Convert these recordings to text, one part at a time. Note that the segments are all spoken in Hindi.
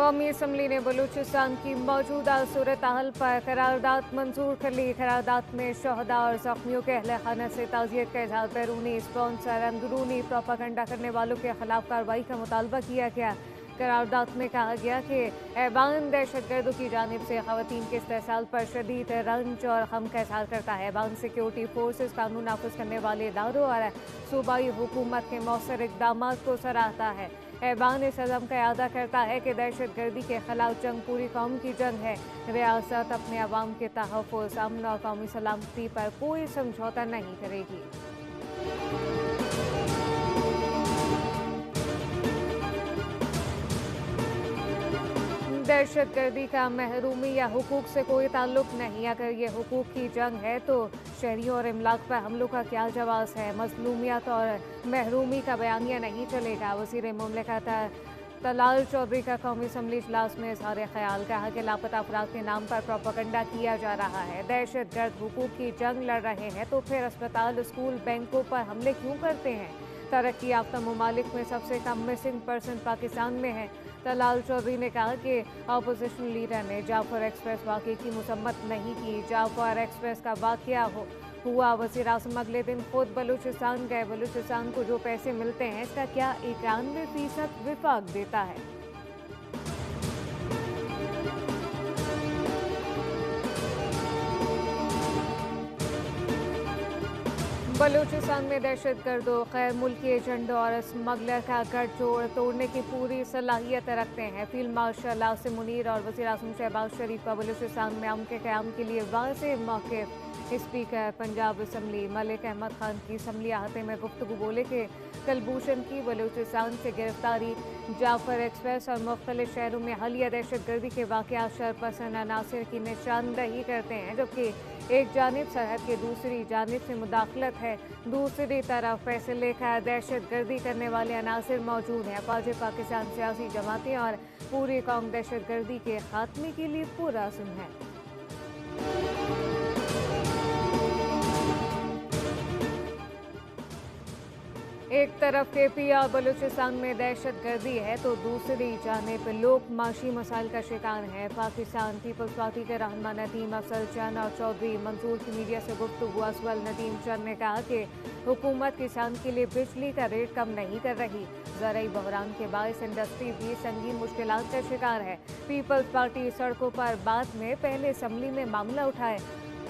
कौमी असम्बली ने बलूचिस्तान की मौजूदा सूरत हाल पर करारदाद मंजूर कर ली। करारदाद में शहदा और जख्मियों के अहल खाना से ताज़ियत का इजहार। बैरूनी स्पॉन्सर अंदरूनी प्रोपागंडा करने वालों के खिलाफ कार्रवाई का मुतालबा किया गया। करारदाद में कहा गया कि ऐवान दहशतगर्दों की जानिब से खवातीन के इस्तेहसाल पर शदीद रंज और गम का इजहार करता है। ऐवान सिक्योरिटी फोर्सेस कानून नाफिज करने वाले इदारों और सूबाई हुकूमत के मौसर इकदाम को सराहता है। ऐवान इस अज़म का अदा करता है कि दहशतगर्दी के खिलाफ जंग पूरी कौम की जंग है। रियासत अपने अवाम के तहफ़्फ़ुज़, अमन और कौमी सलामती पर कोई समझौता नहीं करेगी। दहशतगर्दी का महरूमी या हुकूक से कोई ताल्लुक नहीं। अगर ये हुकूक की जंग है तो शहरियों और इमलाक पर हमलों का क्या जवाब है। मजलूमियत और महरूमी का बयानिया नहीं चलेगा। वज़ीर मुमलिकत तलाल चौधरी का कौमी असम्बली इजलास में इज़हार ख्याल। कहा कि लापता अफराद के नाम पर प्रोपेगेंडा किया जा रहा है। दहशतगर्द हुकूक की जंग लड़ रहे हैं तो फिर अस्पताल, स्कूल, बैंकों पर हमले क्यों करते हैं। तरक्की याफ्ता ममालिक में सबसे कम मिसिंग पर्सन पाकिस्तान में है। तलाल चौधरी ने कहा कि अपोजिशन लीडर ने जाफर एक्सप्रेस वाक़े की मुसम्मत नहीं की। जाफर एक्सप्रेस का वाक़या हुआ, वज़ीर आज़म अगले दिन खुद बलूचिस्तान गए। बलूचिस्तान को जो पैसे मिलते हैं इसका क्या 91% विफाक देता है। बलूचिस्तान में दहशतगर्दों, गैर मुल्की एजेंटों और स्मगलर का गठजोड़ तोड़ने की पूरी सलाहियत रखते हैं। फील्ड मार्शल आसिम मुनीर और वज़ीर आज़म शहबाज शरीफ का बलूचिस्तान में अमन के क़याम के लिए वाज़ेह मौक़िफ़। स्पीकर पंजाब असम्बली मलिक अहमद खान की असम्बली अहाते में गुफ्तगू बोले कि कलभूषण की बलूचिस्तान से गिरफ्तारी, जाफर एक्सप्रेस और मुख्तलिफ शहरों में हालिया दहशतगर्दी के वाक़यात शरपसंद अनासिर की निशानदही करते हैं। जबकि एक जानिब सरहद के दूसरी जानिब से मुदाखलत है, दूसरी तरफ पैसे लेकर दहशतगर्दी करने वाले अनासिर मौजूद हैं। फौज पाकिस्तान सियासी जमातें और पूरी कौम दहशतगर्दी के खात्मे के लिए पुरअज़्म है। एक तरफ केपी और बलूचिस्तान में दहशतगर्दी है तो दूसरी जानिब लोग माशी मसाइल का शिकार हैं। पाकिस्तान पीपल्स पार्टी के रहनुमा नदीम अफजल चंद और चौधरी मंसूर की मीडिया से गुफ्तगू असवल नदीम चंद ने कहा कि हुकूमत किसान के लिए बिजली का रेट कम नहीं कर रही। ज़राई बहरान के बायस इंडस्ट्री भी संगीन मुश्किलात का शिकार है। पीपल्स पार्टी सड़कों पर बाद में पहले असम्बली में मामला उठाए।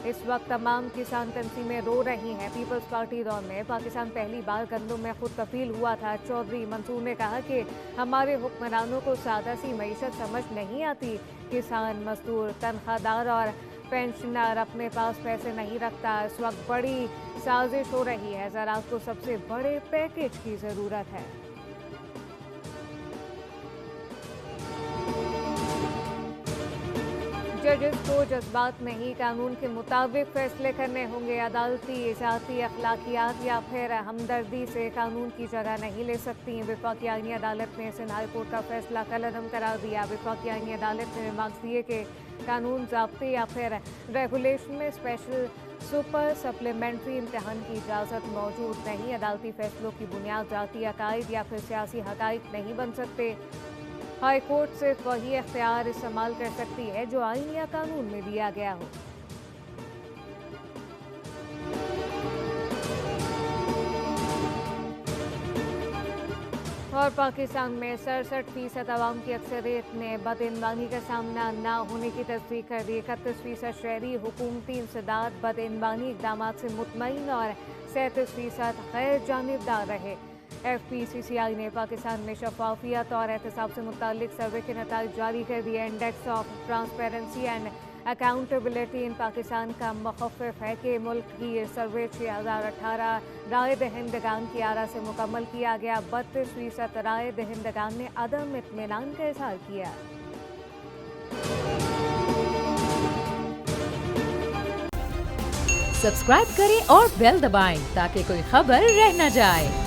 इस वक्त तमाम किसान तंजीमें रो रही हैं। पीपल्स पार्टी दौर में पाकिस्तान पहली बार गंदम में खुद कफील हुआ था। चौधरी मंसूर ने कहा कि हमारे हुक्मरानों को सादा सी मईशत समझ नहीं आती। किसान, मजदूर, तनख्वाहदार और पेंशनर अपने पास पैसे नहीं रखता। इस वक्त बड़ी साजिश हो रही है। ज़राअत को सबसे बड़े पैकेज की ज़रूरत है। जजेस को जज्बात नहीं, कानून के मुताबिक फैसले करने होंगे। अदालती ज़ाती अखलाकियात या फिर हमदर्दी से कानून की जगह नहीं ले सकती। वफाकी आईनी अदालत ने सिंध हाई कोर्ट का फैसला कलअदम करार दिया। वफाकी आईनी अदालत ने रिमार्क्स दिए कि कानून, ज़ाब्ते या फिर रेगुलेशन में स्पेशल सुपर सप्लीमेंट्री इम्तहान की इजाज़त मौजूद नहीं। अदालती फैसलों की बुनियाद ज़ाती अकायद या फिर सियासी हक़ाइक़ नहीं बन सकते। हाई कोर्ट सिर्फ वही इख्तियार इस्तेमाल कर सकती है जो आईन या कानून में दिया गया हो। और पाकिस्तान में 67% आवाम की अक्सरियत ने बदइनवानी का सामना न होने की तस्दीक कर दी। 31% शहरी हुकूमती इंसदाद बदइनवानी इक़दाम से मुतमईन और 37% गैर जानिबदार रहे। FPCCI ने पाकिस्तान में शफाफियत और एहतसाब से मुतालिक सर्वे के नताइज जारी कर दिए। Index of transparency and accountability इन पाकिस्तान का मुखफ़िफ़ है कि मुल्क की सर्वे 6018 राय दहिंदगान की आरा से मुकम्मल किया गया। 32% राय दहिंदगान ने अदम इत्मीनान का इज़हार किया। सब्सक्राइब करें और बेल दबाएं ताकि कोई खबर रह न जाए।